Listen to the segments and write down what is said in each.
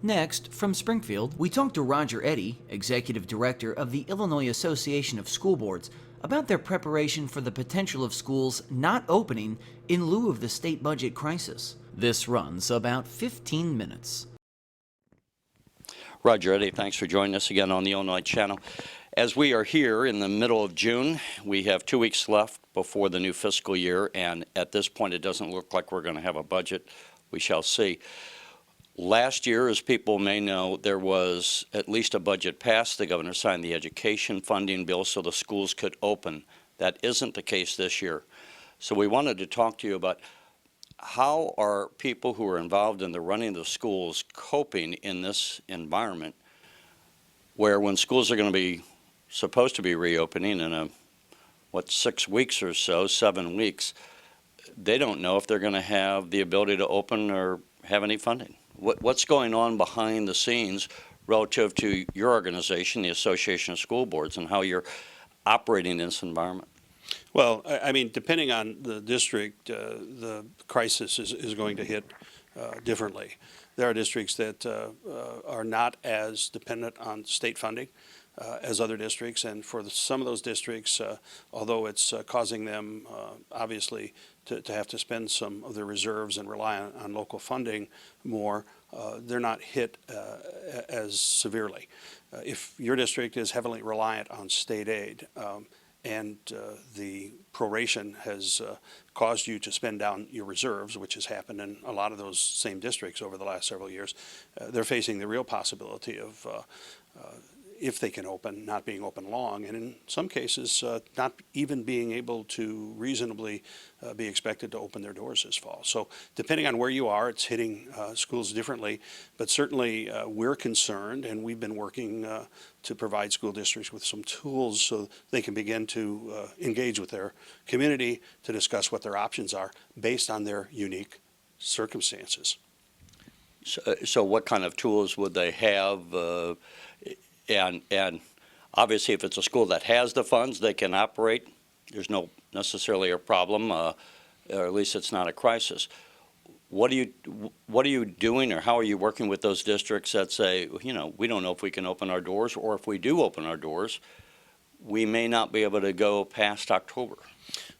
Next, from Springfield, we talked to Roger Eddy, Executive Director of the Illinois Association of School Boards, about their preparation for the potential of schools not opening in lieu of the state budget crisis. This runs about 15 minutes. Roger Eddy, thanks for joining us again on the Illinois Channel. As we are here in the middle of June, we have 2 weeks left before the new fiscal year, and at this point it doesn't look like we're going to have a budget. We shall see. Last year, as people may know, there was at least a budget passed. The governor signed the education funding bill so the schools could open. That isn't the case this year. So we wanted to talk to you about how are people who are involved in the running of the schools coping in this environment where when schools are going to be supposed to be reopening in 6 weeks or so, 7 weeks, they don't know if they're going to have the ability to open or have any funding. What's going on behind the scenes relative to your organization, the Association of School Boards, and how you're operating in this environment? Well, I mean, depending on the district, the crisis is going to hit differently. There are districts that are not as dependent on state funding as other districts, and for some of those districts, although it's causing them obviously to have to spend some of their reserves and rely on local funding more, they're not hit as severely. If your district is heavily reliant on state aid, and the proration has caused you to spend down your reserves, which has happened in a lot of those same districts over the last several years, they're facing the real possibility of, if they can open, not being open long, and in some cases not even being able to reasonably be expected to open their doors this fall. So depending on where you are, it's hitting schools differently, but certainly we're concerned, and we've been working to provide school districts with some tools so they can begin to engage with their community to discuss what their options are based on their unique circumstances. So what kind of tools would they have? And obviously, if it's a school that has the funds, they can operate. There's no necessarily a problem, or at least it's not a crisis. What are you doing, or how are you working with those districts that say, you know, we don't know if we can open our doors, or if we do open our doors, we may not be able to go past October?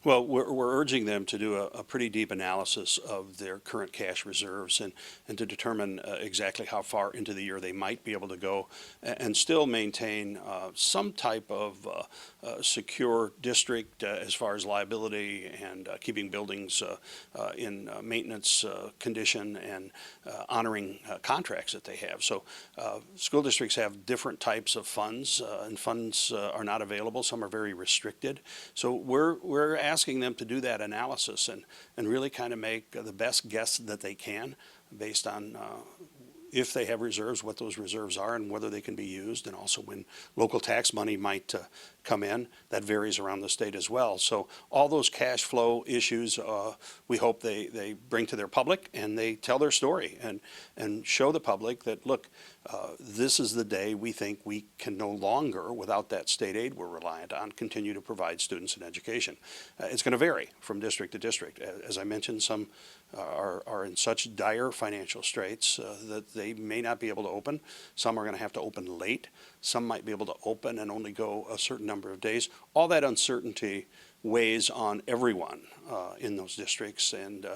Well, we're urging them to do a pretty deep analysis of their current cash reserves and to determine exactly how far into the year they might be able to go and still maintain some type of secure district as far as liability and keeping buildings in maintenance condition and honoring contracts that they have. So school districts have different types of funds, and funds are not available. Some are very restricted. So we're asking them to do that analysis and really kind of make the best guess that they can based on if they have reserves, what those reserves are and whether they can be used, and also when local tax money might come in. That varies around the state as well. So all those cash flow issues we hope they bring to their public and they tell their story and show the public that, look, this is the day we think we can no longer, without that state aid we're reliant on, continue to provide students an education. It's going to vary from district to district. As I mentioned, some are in such dire financial straits that they may not be able to open. Some are going to have to open late. Some might be able to open and only go a certain number of days. All that uncertainty weighs on everyone in those districts. And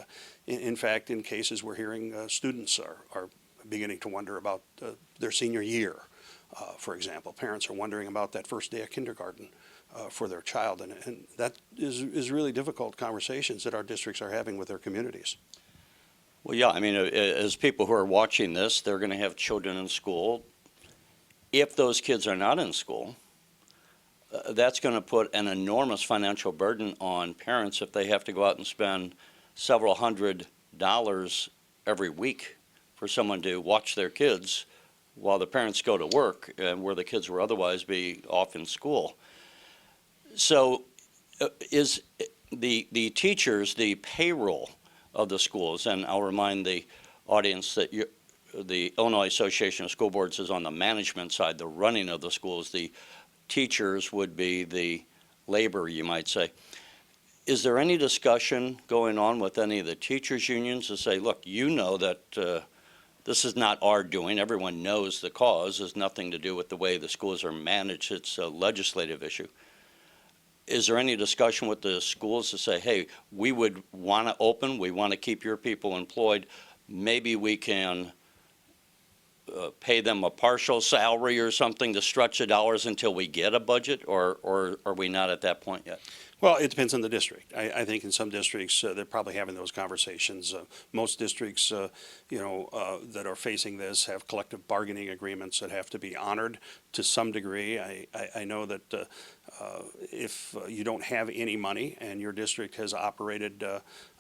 in fact, in cases we're hearing students are beginning to wonder about their senior year. For example, parents are wondering about that first day of kindergarten for their child, and that is really difficult conversations that our districts are having with their communities. Well, yeah, I mean, as people who are watching this, they're going to have children in school. If those kids are not in school, that's going to put an enormous financial burden on parents if they have to go out and spend several $100s every week for someone to watch their kids while the parents go to work and where the kids will otherwise be off in school. So is the teachers, the payroll of the schools, and I'll remind the audience that the Illinois Association of School Boards is on the management side, the running of the schools. The teachers would be the labor, you might say. Is there any discussion going on with any of the teachers' unions to say, look, you know that this is not our doing. Everyone knows the cause has nothing to do with the way the schools are managed. It's a legislative issue. Is there any discussion with the schools to say, hey, we would want to open, we want to keep your people employed, maybe we can pay them a partial salary or something to stretch the dollars until we get a budget, or are we not at that point yet? Well, it depends on the district. I think in some districts, they're probably having those conversations. Most districts, that are facing this have collective bargaining agreements that have to be honored to some degree. I know that if you don't have any money and your district has operated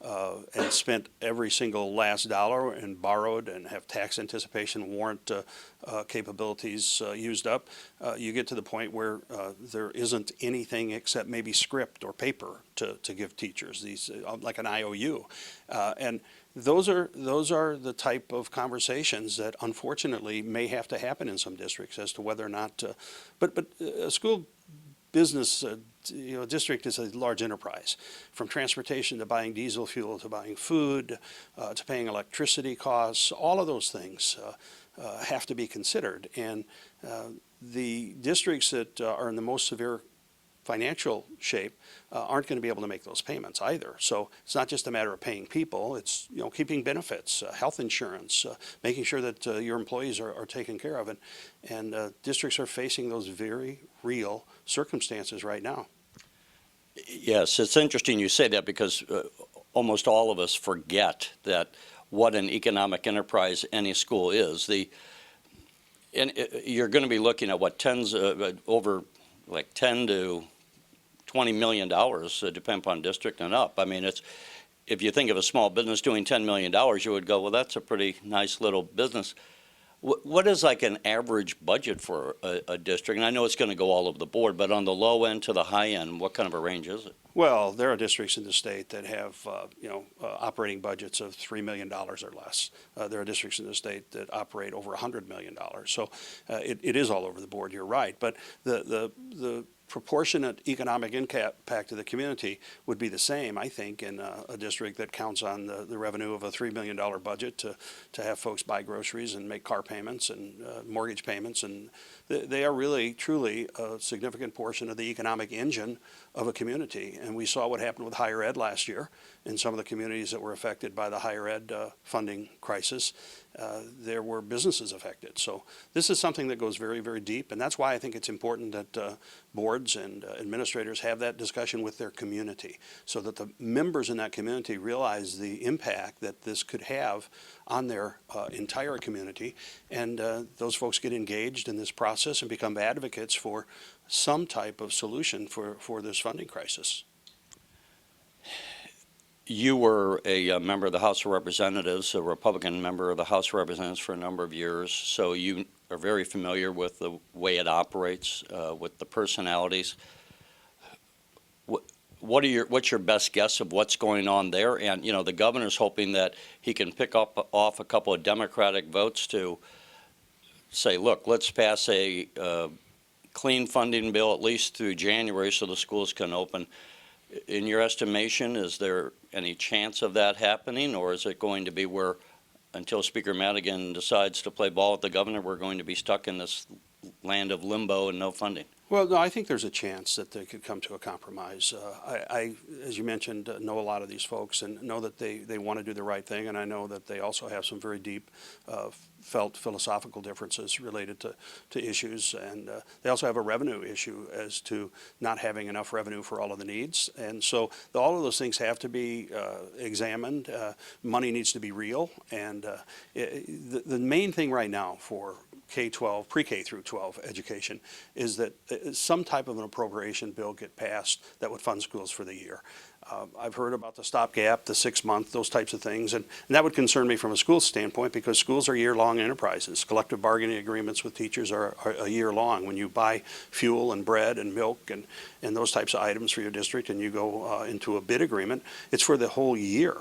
and spent every single last dollar and borrowed and have tax anticipation warrant capabilities used up, you get to the point where there isn't anything except maybe script or paper to give teachers, these like an IOU. And those are the type of conversations that unfortunately may have to happen in some districts as to whether or not, but a school business district is a large enterprise, from transportation to buying diesel fuel to buying food to paying electricity costs. All of those things have to be considered, and the districts that are in the most severe financial shape aren't going to be able to make those payments either. So it's not just a matter of paying people, it's keeping benefits, health insurance, making sure that your employees are taken care of, and districts are facing those very real circumstances right now. Yes, it's interesting you say that, because almost all of us forget that what an economic enterprise any school is. And you're going to be looking at what over like $10 to $20 million, depend upon district and up. I mean, if you think of a small business doing $10 million, you would go, well, that's a pretty nice little business. What is like an average budget for a district? And I know it's going to go all over the board, but on the low end to the high end, what kind of a range is it? Well, there are districts in the state that have, operating budgets of $3 million or less. There are districts in the state that operate over $100 million. So it is all over the board, you're right. But the proportionate economic impact to the community would be the same, I think, in a district that counts on the revenue of a $3 million budget to have folks buy groceries and make car payments and mortgage payments. And they are really, truly a significant portion of the economic engine of a community. And we saw what happened with higher ed last year in some of the communities that were affected by the higher ed funding crisis. There were businesses affected. So this is something that goes very, very deep, and that's why I think it's important that boards and administrators have that discussion with their community, so that the members in that community realize the impact that this could have on their entire community, and those folks get engaged in this process and become advocates for some type of solution for this funding crisis. You were a member of the House of Representatives, a Republican member of the House of Representatives for a number of years, so you are very familiar with the way it operates, with the personalities. What's your best guess of what's going on there? And, the governor's hoping that he can pick off a couple of Democratic votes to say, look, let's pass a clean funding bill at least through January so the schools can open. In your estimation, is there any chance of that happening, or is it going to be where until Speaker Madigan decides to play ball with the governor, we're going to be stuck in this land of limbo and no funding? Well, no, I think there's a chance that they could come to a compromise. I, as you mentioned, know a lot of these folks and know that they want to do the right thing, and I know that they also have some very deep felt philosophical differences related to issues, and they also have a revenue issue as to not having enough revenue for all of the needs, and so all of those things have to be examined. Money needs to be real, and the main thing right now for K-12, pre-K through 12 education is that some type of an appropriation bill get passed that would fund schools for the year. I've heard about the stopgap, the 6-month, those types of things, and that would concern me from a school standpoint because schools are year-long enterprises. Collective bargaining agreements with teachers are a year long. When you buy fuel and bread and milk and those types of items for your district and you go into a bid agreement, it's for the whole year.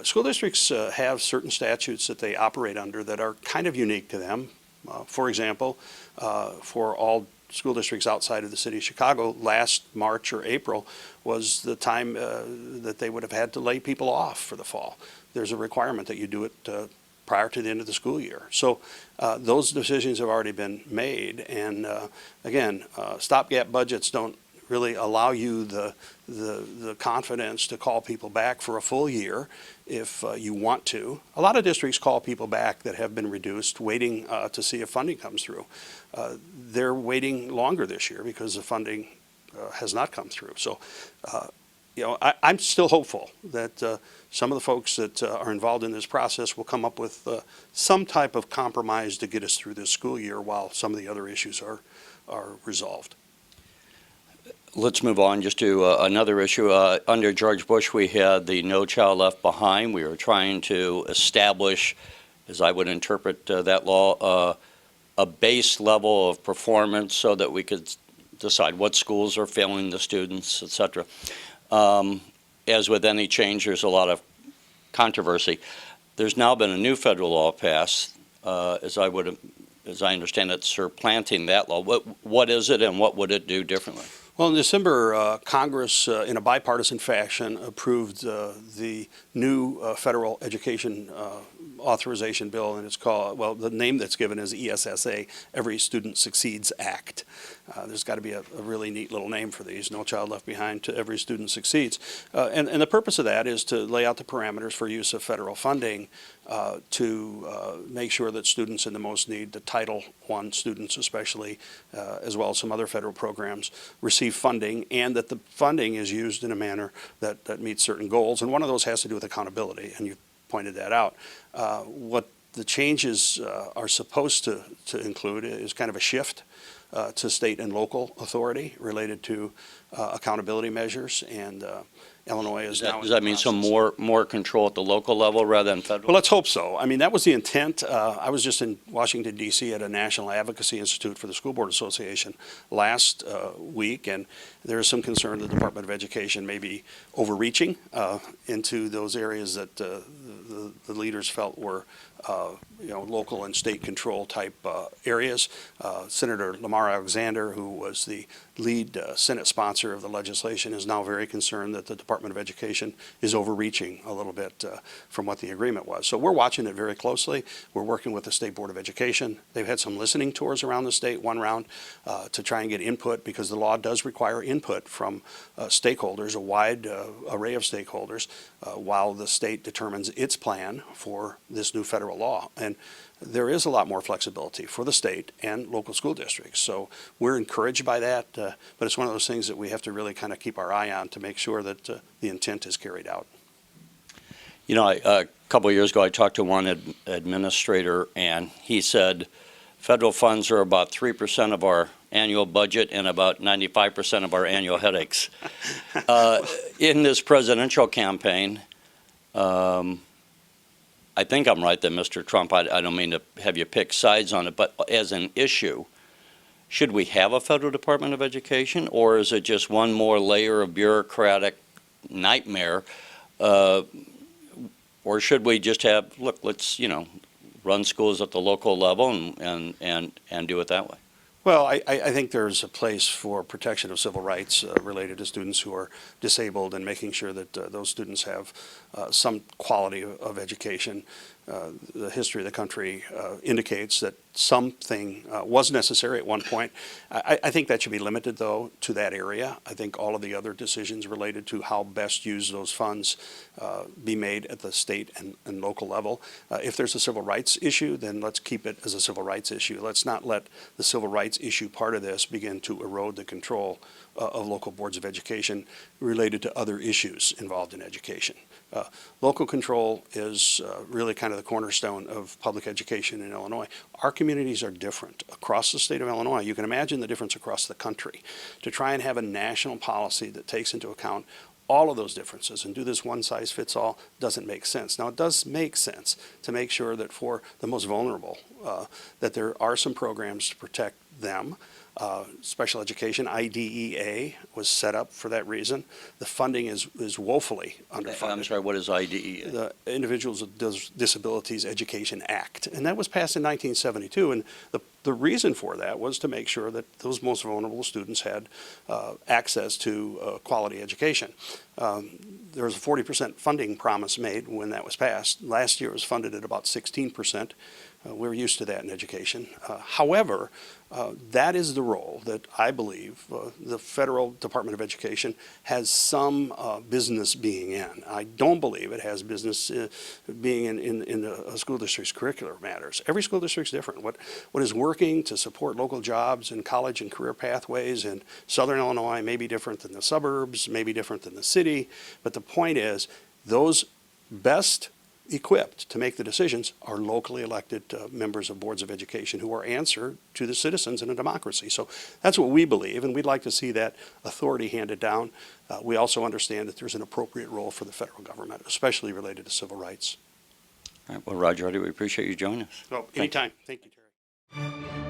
School districts have certain statutes that they operate under that are kind of unique to them. For example, for all school districts outside of the city of Chicago, last March or April was the time that they would have had to lay people off for the fall. There's a requirement that you do it prior to the end of the school year. So those decisions have already been made. And again, stopgap budgets don't really allow you the confidence to call people back for a full year if you want to. A lot of districts call people back that have been reduced, waiting to see if funding comes through. They're waiting longer this year because the funding has not come through. So, you know, I'm still hopeful that some of the folks that are involved in this process will come up with some type of compromise to get us through this school year while some of the other issues are resolved. Let's move on just to another issue. Under George Bush, we had the No Child Left Behind. We were trying to establish, as I would interpret that law, a base level of performance so that we could decide what schools are failing the students, et cetera. As with any change, there's a lot of controversy. There's now been a new federal law passed, as I understand it, supplanting that law. What is it, and what would it do differently? Well, in December, Congress, in a bipartisan fashion, approved the new federal education authorization bill, and it's called, well, the name that's given is ESSA, Every Student Succeeds Act. There's got to be a really neat little name for these, No Child Left Behind to Every Student Succeeds. And the purpose of that is to lay out the parameters for use of federal funding to make sure that students in the most need, the Title I students especially, as well as some other federal programs, receive funding, and that the funding is used in a manner that meets certain goals. And one of those has to do with accountability, and you pointed that out. What the changes are supposed to include is kind of a shift to state and local authority related to accountability measures, and Illinois is now. Does that mean some more control at the local level rather than federal? Well, let's hope so. I mean, that was the intent. I was just in Washington, D.C. at a National Advocacy Institute for the School Board Association last week, and there is some concern the Department of Education may be overreaching into those areas that the leaders felt were local and state control type areas. Senator Lamar Alexander, who was the lead Senate sponsor of the legislation, is now very concerned that the Department of Education is overreaching a little bit from what the agreement was. So we're watching it very closely. We're working with the State Board of Education. They've had some listening tours around the state, one round, to try and get input, because the law does require input from stakeholders, a wide array of stakeholders, while the state determines its plan for this new federal law. And there is a lot more flexibility for the state and local school districts. So we're encouraged by that, but it's one of those things that we have to really kind of keep our eye on to make sure that the intent is carried out. You know, a couple of years ago, I talked to one administrator, and he said federal funds are about 3% of our annual budget and about 95% of our annual headaches. In this presidential campaign, I think I'm right that Mr. Trump, I don't mean to have you pick sides on it, but as an issue, should we have a federal Department of Education, or is it just one more layer of bureaucratic nightmare? Or should we just have, look, let's, run schools at the local level and do it that way? Well, I think there's a place for protection of civil rights related to students who are disabled, and making sure that those students have some quality of education. The history of the country indicates that something was necessary at one point. I think that should be limited, though, to that area. I think all of the other decisions related to how best use those funds be made at the state and local level. If there's a civil rights issue, then let's keep it as a civil rights issue. Let's not let the civil rights issue part of this begin to erode the control of local boards of education related to other issues involved in education. Local control is really kind of the cornerstone of public education in Illinois. Our communities are different across the state of Illinois. You can imagine the difference across the country. To try and have a national policy that takes into account all of those differences and do this one-size-fits-all doesn't make sense. Now, it does make sense to make sure that for the most vulnerable, that there are some programs to protect them. Special education, IDEA, was set up for that reason. The funding is woefully underfunded. I'm sorry, what is IDEA? The Individuals with Disabilities Education Act, and that was passed in 1972. And the reason for that was to make sure that those most vulnerable students had access to quality education. There was a 40% funding promise made when that was passed. Last year it was funded at about 16%. We're used to that in education. However, that is the role that I believe the Federal Department of Education has some business being in. I don't believe it has business being in a school district's curricular matters. Every school district's different. What is working to support local jobs and college and career pathways in Southern Illinois may be different than the suburbs, may be different than the city, but the point is those best equipped to make the decisions are locally elected members of boards of education who are answered to the citizens in a democracy. So that's what we believe, and we'd like to see that authority handed down. We also understand that there's an appropriate role for the federal government, especially related to civil rights. All right, well, Roger Eddy, we appreciate you joining us. So anytime. Thank you, Terry.